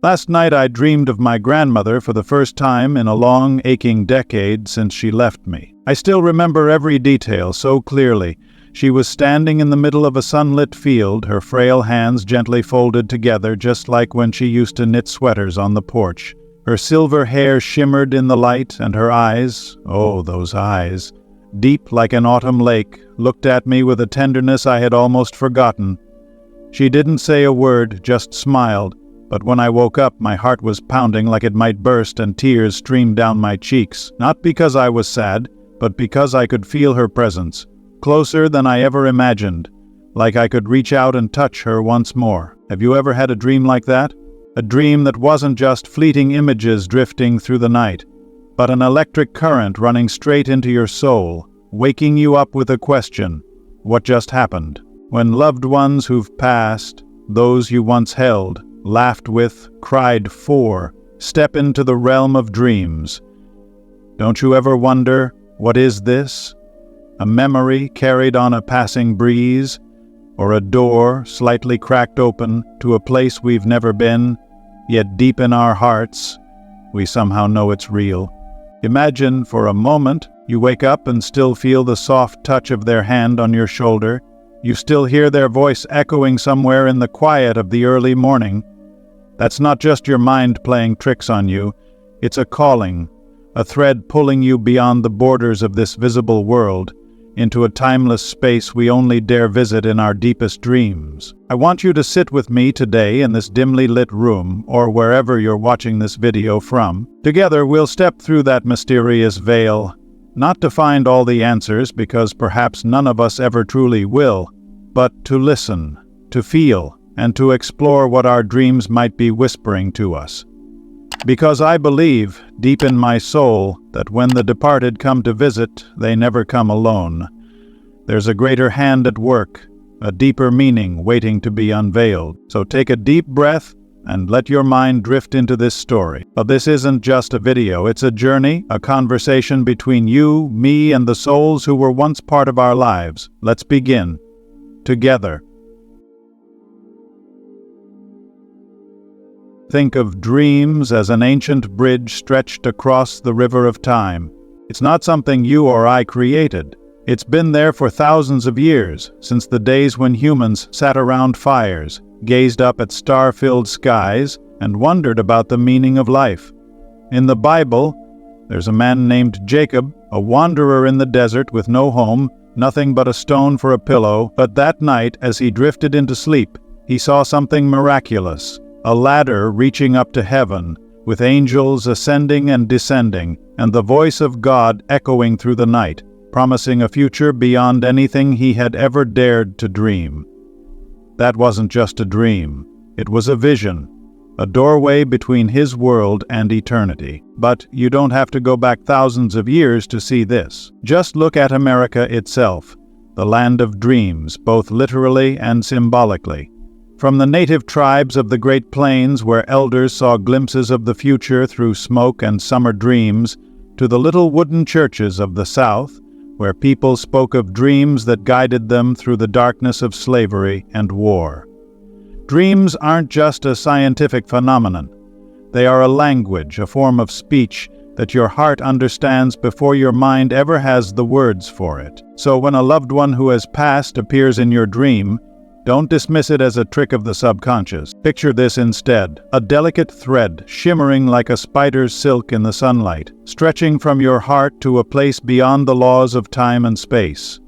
Last night I dreamed of my grandmother for the first time in a long, aching decade since she left me. I still remember every detail so clearly. She was standing in the middle of a sunlit field, her frail hands gently folded together, just like when she used to knit sweaters on the porch. Her silver hair shimmered in the light, and her eyes, oh, those eyes, deep like an autumn lake, looked at me with a tenderness I had almost forgotten. She didn't say a word, just smiled, but when I woke up, my heart was pounding like it might burst and tears streamed down my cheeks, not because I was sad, but because I could feel her presence. Closer than I ever imagined, like I could reach out and touch her once more. Have you ever had a dream like that? A dream that wasn't just fleeting images drifting through the night, but an electric current running straight into your soul, waking you up with a question: what just happened? When loved ones who've passed, those you once held, laughed with, cried for, step into the realm of dreams. Don't you ever wonder, what is this? A memory carried on a passing breeze, or a door slightly cracked open to a place we've never been, yet deep in our hearts, we somehow know it's real. Imagine for a moment you wake up and still feel the soft touch of their hand on your shoulder. You still hear their voice echoing somewhere in the quiet of the early morning. That's not just your mind playing tricks on you. It's a calling, a thread pulling you beyond the borders of this visible world, into a timeless space we only dare visit in our deepest dreams. I want you to sit with me today in this dimly lit room, or wherever you're watching this video from. Together we'll step through that mysterious veil, not to find all the answers, because perhaps none of us ever truly will, but to listen, to feel, and to explore what our dreams might be whispering to us. Because I believe, deep in my soul, that when the departed come to visit, they never come alone. There's a greater hand at work, a deeper meaning waiting to be unveiled. So take a deep breath and let your mind drift into this story. But this isn't just a video, it's a journey, a conversation between you, me, and the souls who were once part of our lives. Let's begin. Together. Think of dreams as an ancient bridge stretched across the river of time. It's not something you or I created. It's been there for thousands of years, since the days when humans sat around fires, gazed up at star-filled skies, and wondered about the meaning of life. In the Bible, there's a man named Jacob, a wanderer in the desert with no home, nothing but a stone for a pillow. But that night, as he drifted into sleep, he saw something miraculous. A ladder reaching up to heaven, with angels ascending and descending, and the voice of God echoing through the night, promising a future beyond anything he had ever dared to dream. That wasn't just a dream. It was a vision, a doorway between his world and eternity. But you don't have to go back thousands of years to see this. Just look at America itself, the land of dreams, both literally and symbolically. From the native tribes of the Great Plains, where elders saw glimpses of the future through smoke and summer dreams, to the little wooden churches of the South, where people spoke of dreams that guided them through the darkness of slavery and war. Dreams aren't just a scientific phenomenon. They are a language, a form of speech that your heart understands before your mind ever has the words for it. So when a loved one who has passed appears in your dream, don't dismiss it as a trick of the subconscious. Picture this instead: a delicate thread shimmering like a spider's silk in the sunlight, stretching from your heart to a place beyond the laws of time and space.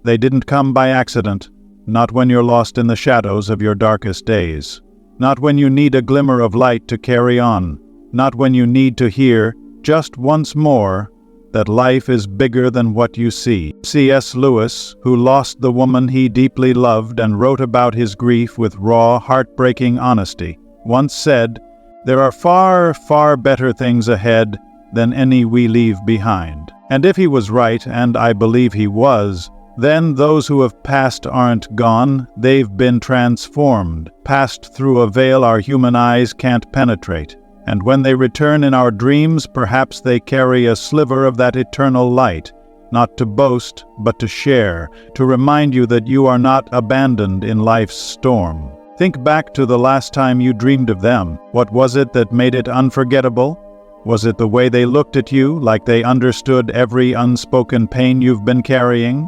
They didn't come by accident, not when you're lost in the shadows of your darkest days, not when you need a glimmer of light to carry on, not when you need to hear, just once more, that life is bigger than what you see. C.S. Lewis, who lost the woman he deeply loved and wrote about his grief with raw, heartbreaking honesty, once said, "There are far, far better things ahead than any we leave behind." And if he was right, and I believe he was, then those who have passed aren't gone, they've been transformed, passed through a veil our human eyes can't penetrate. And when they return in our dreams, perhaps they carry a sliver of that eternal light, not to boast, but to share, to remind you that you are not abandoned in life's storm. Think back to the last time you dreamed of them. What was it that made it unforgettable? Was it the way they looked at you, like they understood every unspoken pain you've been carrying?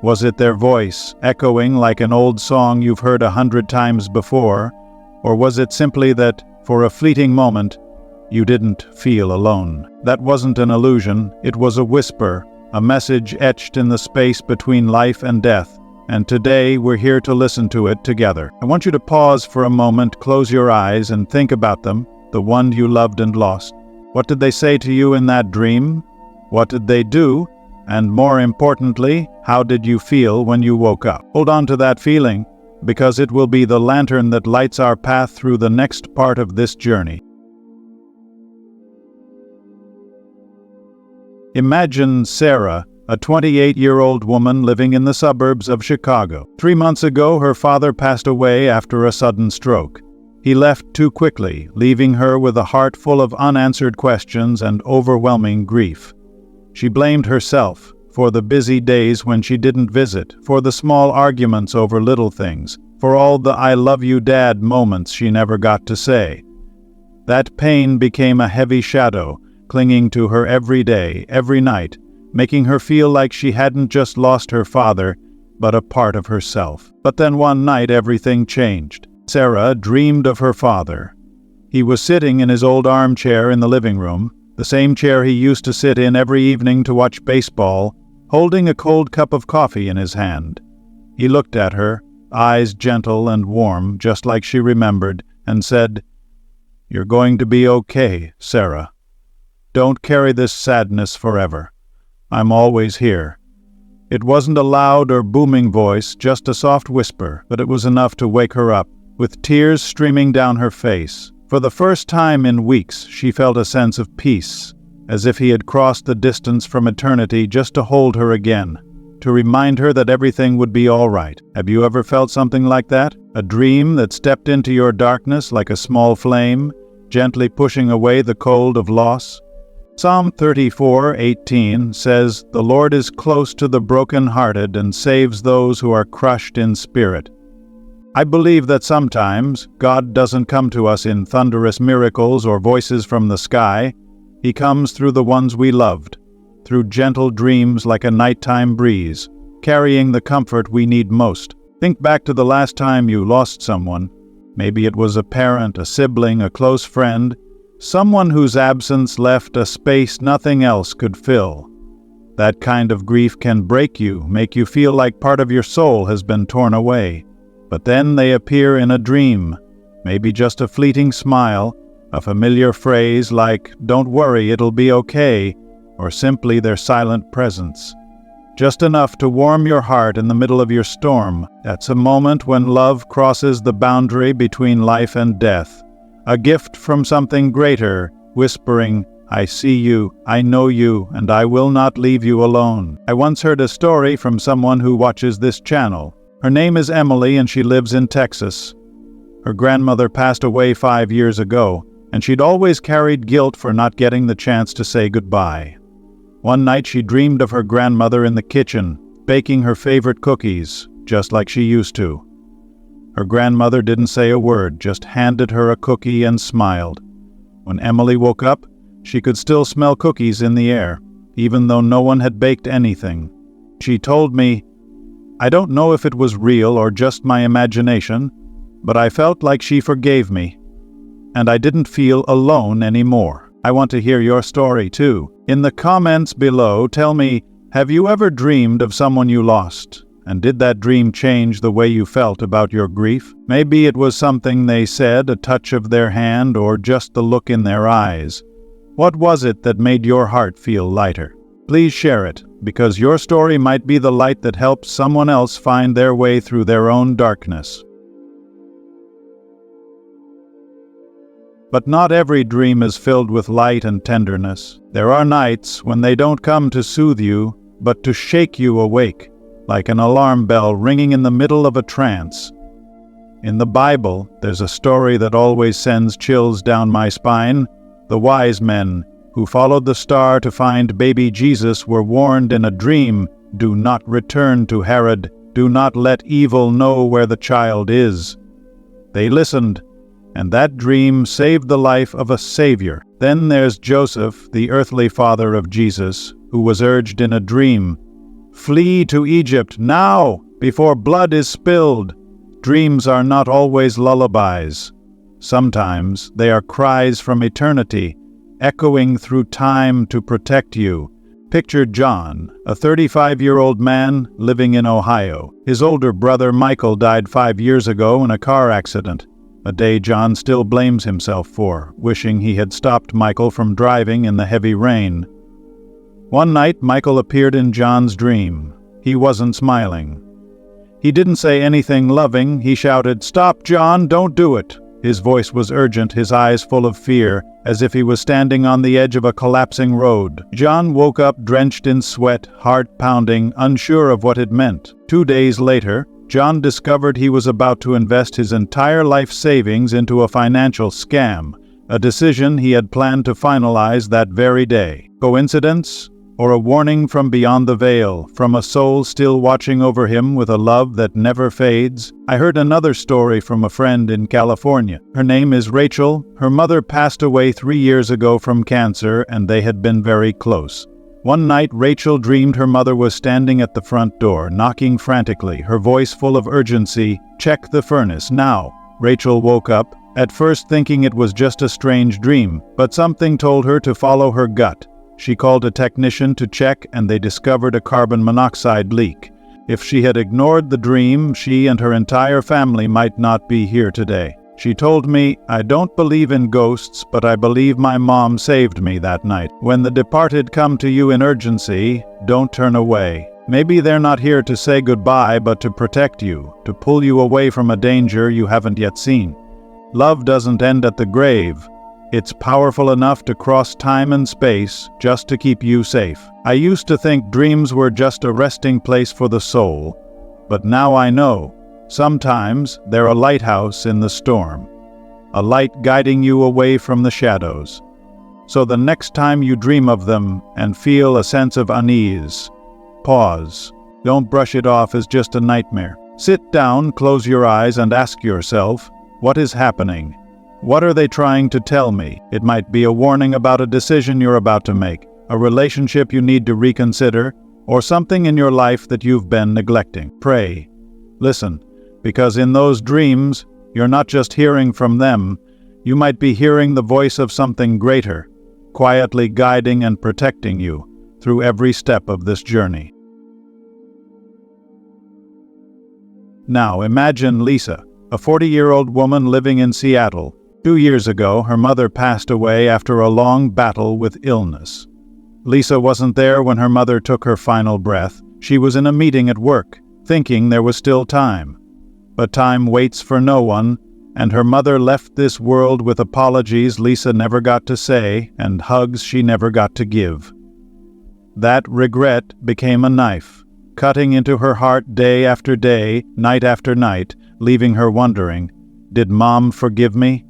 Was it their voice, echoing like an old song you've heard 100 times before? Or was it simply that, for a fleeting moment, you didn't feel alone? That wasn't an illusion, it was a whisper, a message etched in the space between life and death. And today, we're here to listen to it together. I want you to pause for a moment, close your eyes, and think about them, the one you loved and lost. What did they say to you in that dream? What did they do? And more importantly, how did you feel when you woke up? Hold on to that feeling, because it will be the lantern that lights our path through the next part of this journey. Imagine Sarah, a 28-year-old woman living in the suburbs of Chicago. 3 months ago, her father passed away after a sudden stroke. He left too quickly, leaving her with a heart full of unanswered questions and overwhelming grief. She blamed herself for the busy days when she didn't visit, for the small arguments over little things, for all the "I love you, Dad" moments she never got to say. That pain became a heavy shadow, clinging to her every day, every night, making her feel like she hadn't just lost her father, but a part of herself. But then one night everything changed. Sarah dreamed of her father. He was sitting in his old armchair in the living room, the same chair he used to sit in every evening to watch baseball, holding a cold cup of coffee in his hand. He looked at her, eyes gentle and warm, just like she remembered, and said, "You're going to be okay, Sarah. Don't carry this sadness forever. I'm always here." It wasn't a loud or booming voice, just a soft whisper, but it was enough to wake her up, with tears streaming down her face. For the first time in weeks, she felt a sense of peace, as if he had crossed the distance from eternity just to hold her again, to remind her that everything would be all right. Have you ever felt something like that? A dream that stepped into your darkness like a small flame, gently pushing away the cold of loss? Psalm 34:18 says, "The Lord is close to the broken-hearted and saves those who are crushed in spirit." I believe that sometimes God doesn't come to us in thunderous miracles or voices from the sky. He comes through the ones we loved, through gentle dreams like a nighttime breeze, carrying the comfort we need most. Think back to the last time you lost someone. Maybe it was a parent, a sibling, a close friend, someone whose absence left a space nothing else could fill. That kind of grief can break you, make you feel like part of your soul has been torn away. But then they appear in a dream, maybe just a fleeting smile, a familiar phrase like, "Don't worry, it'll be okay," or simply their silent presence. Just enough to warm your heart in the middle of your storm. That's a moment when love crosses the boundary between life and death. A gift from something greater, whispering, "I see you, I know you, and I will not leave you alone." I once heard a story from someone who watches this channel. Her name is Emily and she lives in Texas. Her grandmother passed away 5 years ago, and she'd always carried guilt for not getting the chance to say goodbye. One night she dreamed of her grandmother in the kitchen, baking her favorite cookies, just like she used to. Her grandmother didn't say a word, just handed her a cookie and smiled. When Emily woke up, she could still smell cookies in the air, even though no one had baked anything. She told me, "I don't know if it was real or just my imagination, but I felt like she forgave me, and I didn't feel alone anymore." I want to hear your story too. In the comments below, tell me, have you ever dreamed of someone you lost? And did that dream change the way you felt about your grief? Maybe it was something they said, a touch of their hand, or just the look in their eyes. What was it that made your heart feel lighter? Please share it, because your story might be the light that helps someone else find their way through their own darkness. But not every dream is filled with light and tenderness. There are nights when they don't come to soothe you, but to shake you awake, like an alarm bell ringing in the middle of a trance. In the Bible, there's a story that always sends chills down my spine. The wise men, who followed the star to find baby Jesus, were warned in a dream, "Do not return to Herod. Do not let evil know where the child is." They listened, and that dream saved the life of a savior. Then there's Joseph, the earthly father of Jesus, who was urged in a dream, "Flee to Egypt now, before blood is spilled." Dreams are not always lullabies. Sometimes they are cries from eternity, echoing through time to protect you. Picture John, a 35-year-old man living in Ohio. His older brother Michael died 5 years ago in a car accident, a day John still blames himself for, wishing he had stopped Michael from driving in the heavy rain. One night, Michael appeared in John's dream. He wasn't smiling. He didn't say anything loving. He shouted, "Stop, John, don't do it." His voice was urgent, his eyes full of fear, as if he was standing on the edge of a collapsing road. John woke up drenched in sweat, heart pounding, unsure of what it meant. 2 days later, John discovered he was about to invest his entire life savings into a financial scam, a decision he had planned to finalize that very day. Coincidence? Or a warning from beyond the veil, from a soul still watching over him with a love that never fades? I heard another story from a friend in California. Her name is Rachel. Her mother passed away 3 years ago from cancer, and they had been very close. One night, Rachel dreamed her mother was standing at the front door, knocking frantically, her voice full of urgency. "Check the furnace, now." Rachel woke up, at first thinking it was just a strange dream, but something told her to follow her gut. She called a technician to check, and they discovered a carbon monoxide leak. If she had ignored the dream, she and her entire family might not be here today. She told me, "I don't believe in ghosts, but I believe my mom saved me that night." When the departed come to you in urgency, don't turn away. Maybe they're not here to say goodbye, but to protect you, to pull you away from a danger you haven't yet seen. Love doesn't end at the grave. It's powerful enough to cross time and space just to keep you safe. I used to think dreams were just a resting place for the soul, but now I know. Sometimes they're a lighthouse in the storm, a light guiding you away from the shadows. So the next time you dream of them and feel a sense of unease, pause. Don't brush it off as just a nightmare. Sit down, close your eyes, and ask yourself, what is happening? What are they trying to tell me? It might be a warning about a decision you're about to make, a relationship you need to reconsider, or something in your life that you've been neglecting. Pray. Listen, because in those dreams, you're not just hearing from them, you might be hearing the voice of something greater, quietly guiding and protecting you through every step of this journey. Now imagine Lisa, a 40-year-old woman living in Seattle. 2 years ago, her mother passed away after a long battle with illness. Lisa wasn't there when her mother took her final breath. She was in a meeting at work, thinking there was still time. But time waits for no one, and her mother left this world with apologies Lisa never got to say and hugs she never got to give. That regret became a knife, cutting into her heart day after day, night after night, leaving her wondering, did Mom forgive me?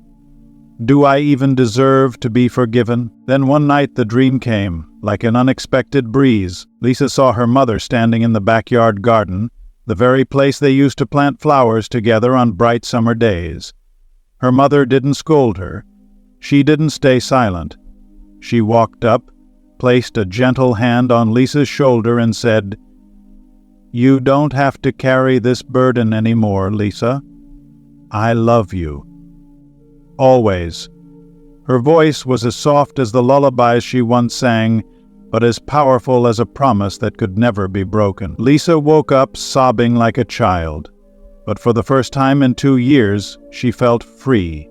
Do I even deserve to be forgiven? Then one night the dream came, like an unexpected breeze. Lisa saw her mother standing in the backyard garden, the very place they used to plant flowers together on bright summer days. Her mother didn't scold her. She didn't stay silent. She walked up, placed a gentle hand on Lisa's shoulder and said, "You don't have to carry this burden anymore, Lisa. I love you. Always." Her voice was as soft as the lullabies she once sang, but as powerful as a promise that could never be broken. Lisa woke up sobbing like a child, but for the first time in 2 years, she felt free,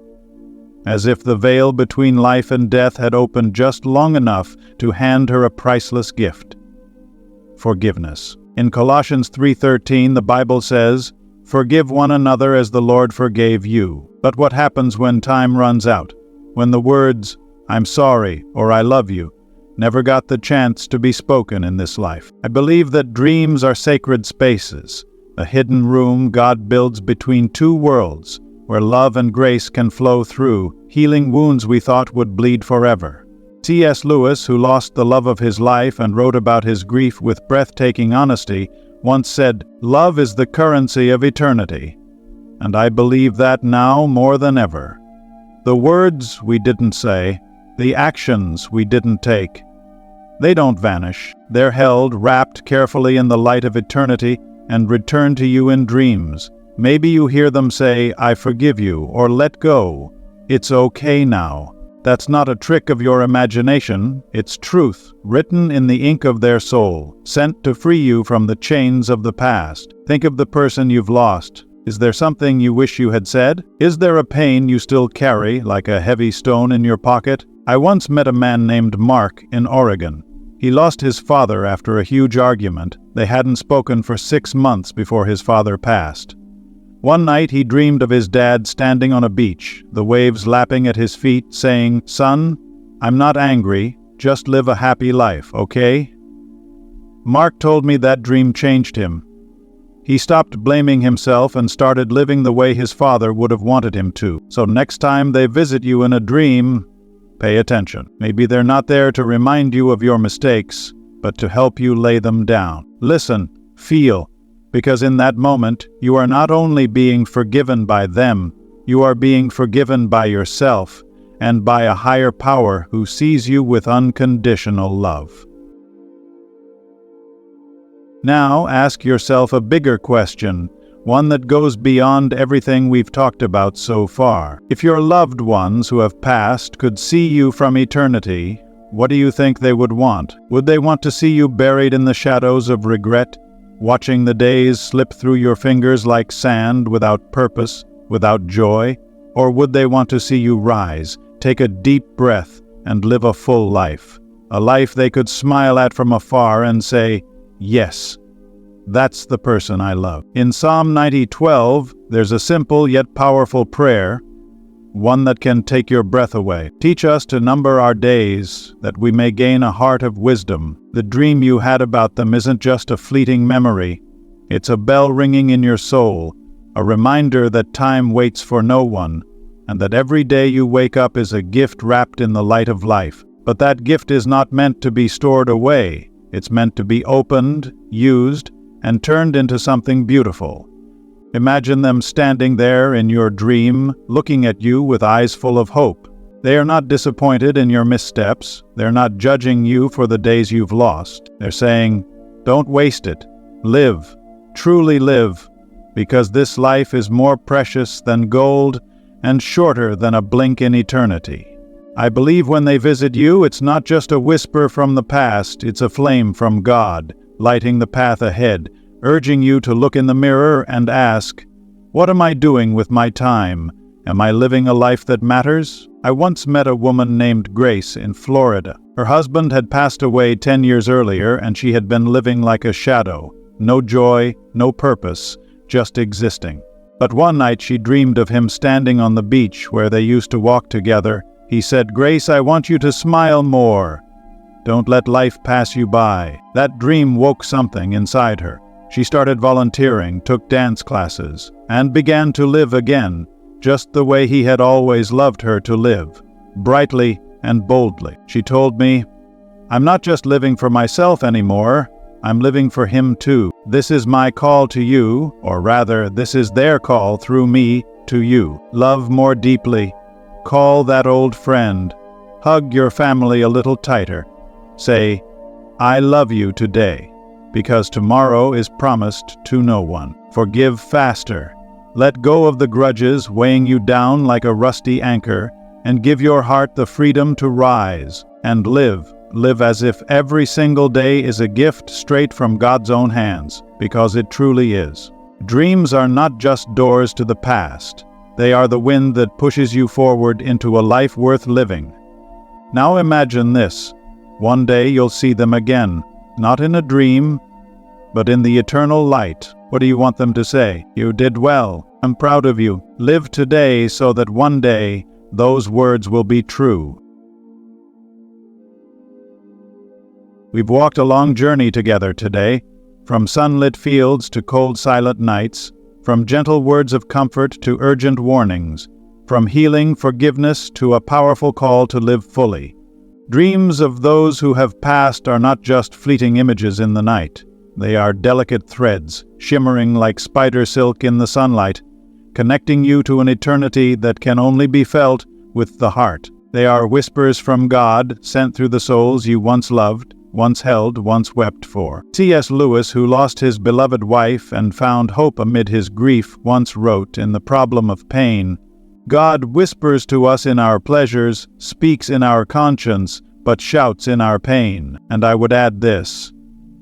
as if the veil between life and death had opened just long enough to hand her a priceless gift: forgiveness. In Colossians 3:13, the Bible says, "Forgive one another as the Lord forgave you." But what happens when time runs out? When the words, "I'm sorry" or "I love you" never got the chance to be spoken in this life? I believe that dreams are sacred spaces, a hidden room God builds between two worlds, where love and grace can flow through, healing wounds we thought would bleed forever. C.S. Lewis, who lost the love of his life and wrote about his grief with breathtaking honesty, once said, "Love is the currency of eternity." and I believe that now more than ever. The words we didn't say, the actions we didn't take, they don't vanish. They're held, wrapped carefully in the light of eternity, and return to you in dreams. Maybe you hear them say, "I forgive you," or "Let go. It's okay now." That's not a trick of your imagination. It's truth, written in the ink of their soul, sent to free you from the chains of the past. Think of the person you've lost. Is there something you wish you had said? Is there a pain you still carry, like a heavy stone in your pocket? I once met a man named Mark in Oregon. He lost his father after a huge argument. They hadn't spoken for 6 months before his father passed. One night he dreamed of his dad standing on a beach, the waves lapping at his feet, saying, "Son, I'm not angry, just live a happy life, okay?" Mark told me that dream changed him. He stopped blaming himself and started living the way his father would have wanted him to. So next time they visit you in a dream, pay attention. Maybe they're not there to remind you of your mistakes, but to help you lay them down. Listen, feel, because in that moment, you are not only being forgiven by them, you are being forgiven by yourself and by a higher power who sees you with unconditional love. Now ask yourself a bigger question, one that goes beyond everything we've talked about so far. If your loved ones who have passed could see you from eternity, what do you think they would want? Would they want to see you buried in the shadows of regret, watching the days slip through your fingers like sand without purpose, without joy? Or would they want to see you rise, take a deep breath, and live a full life? A life they could smile at from afar and say, "Yes, that's the person I love." In Psalm 90:12, there's a simple yet powerful prayer, one that can take your breath away. Teach us to number our days, that we may gain a heart of wisdom. The dream you had about them isn't just a fleeting memory. It's a bell ringing in your soul, a reminder that time waits for no one, and that every day you wake up is a gift wrapped in the light of life. But that gift is not meant to be stored away. It's meant to be opened, used, and turned into something beautiful. Imagine them standing there in your dream, looking at you with eyes full of hope. They are not disappointed in your missteps. They're not judging you for the days you've lost. They're saying, "Don't waste it. Live. Truly live. Because this life is more precious than gold and shorter than a blink in eternity." I believe when they visit you, it's not just a whisper from the past, it's a flame from God, lighting the path ahead, urging you to look in the mirror and ask, "What am I doing with my time? Am I living a life that matters?" I once met a woman named Grace in Florida. Her husband had passed away 10 years earlier, and she had been living like a shadow. No joy, no purpose, just existing. But one night she dreamed of him standing on the beach where they used to walk together. He said, "Grace, I want you to smile more. Don't let life pass you by." That dream woke something inside her. She started volunteering, took dance classes, and began to live again, just the way he had always loved her to live, brightly and boldly. She told me, "I'm not just living for myself anymore, I'm living for him too. This is my call to you, or rather, this is their call through me to you. Love more deeply. Call that old friend. Hug your family a little tighter. Say, 'I love you today,' because tomorrow is promised to no one. Forgive faster. Let go of the grudges weighing you down like a rusty anchor, and give your heart the freedom to rise and live. Live as if every single day is a gift straight from God's own hands, because it truly is. Dreams are not just doors to the past. They are the wind that pushes you forward into a life worth living. Now imagine this. One day you'll see them again, not in a dream, but in the eternal light. What do you want them to say? "You did well. I'm proud of you. Live today so that one day those words will be true." We've walked a long journey together today, from sunlit fields to cold silent nights, from gentle words of comfort to urgent warnings, from healing forgiveness to a powerful call to live fully. Dreams of those who have passed are not just fleeting images in the night. They are delicate threads, shimmering like spider silk in the sunlight, connecting you to an eternity that can only be felt with the heart. They are whispers from God, sent through the souls you once loved, once held, once wept for. C.S. Lewis, who lost his beloved wife and found hope amid his grief, once wrote in The Problem of Pain, "God whispers to us in our pleasures, speaks in our conscience, but shouts in our pain." And I would add this: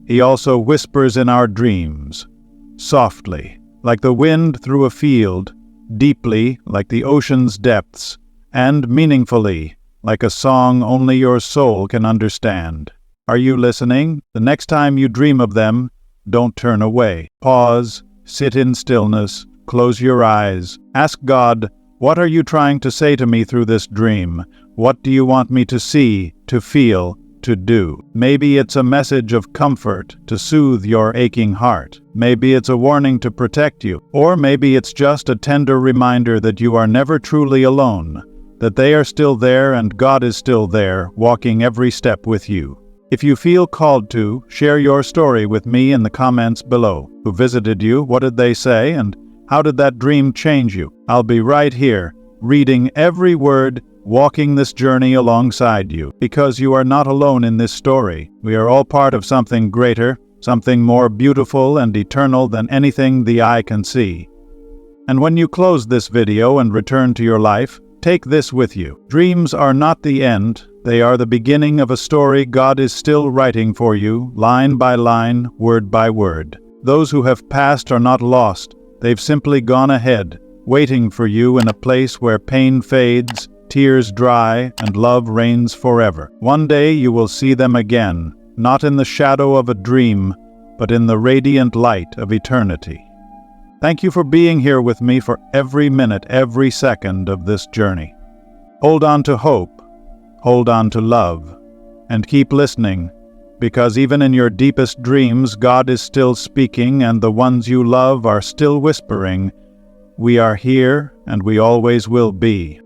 He also whispers in our dreams, softly, like the wind through a field, deeply, like the ocean's depths, and meaningfully, like a song only your soul can understand. Are you listening? The next time you dream of them, don't turn away. Pause, sit in stillness, close your eyes. Ask God, what are you trying to say to me through this dream? What do you want me to see, to feel, to do? Maybe it's a message of comfort to soothe your aching heart. Maybe it's a warning to protect you. Or maybe it's just a tender reminder that you are never truly alone, that they are still there and God is still there, walking every step with you. If you feel called to, share your story with me in the comments below. Who visited you? What did they say? And how did that dream change you? I'll be right here, reading every word, walking this journey alongside you, because you are not alone in this story. We are all part of something greater, something more beautiful and eternal than anything the eye can see. And when you close this video and return to your life, take this with you. Dreams are not the end. They are the beginning of a story God is still writing for you, line by line, word by word. Those who have passed are not lost. They've simply gone ahead, waiting for you in a place where pain fades, tears dry, and love reigns forever. One day you will see them again, not in the shadow of a dream, but in the radiant light of eternity. Thank you for being here with me for every minute, every second of this journey. Hold on to hope, hold on to love, and keep listening, because even in your deepest dreams, God is still speaking and the ones you love are still whispering, "We are here and we always will be."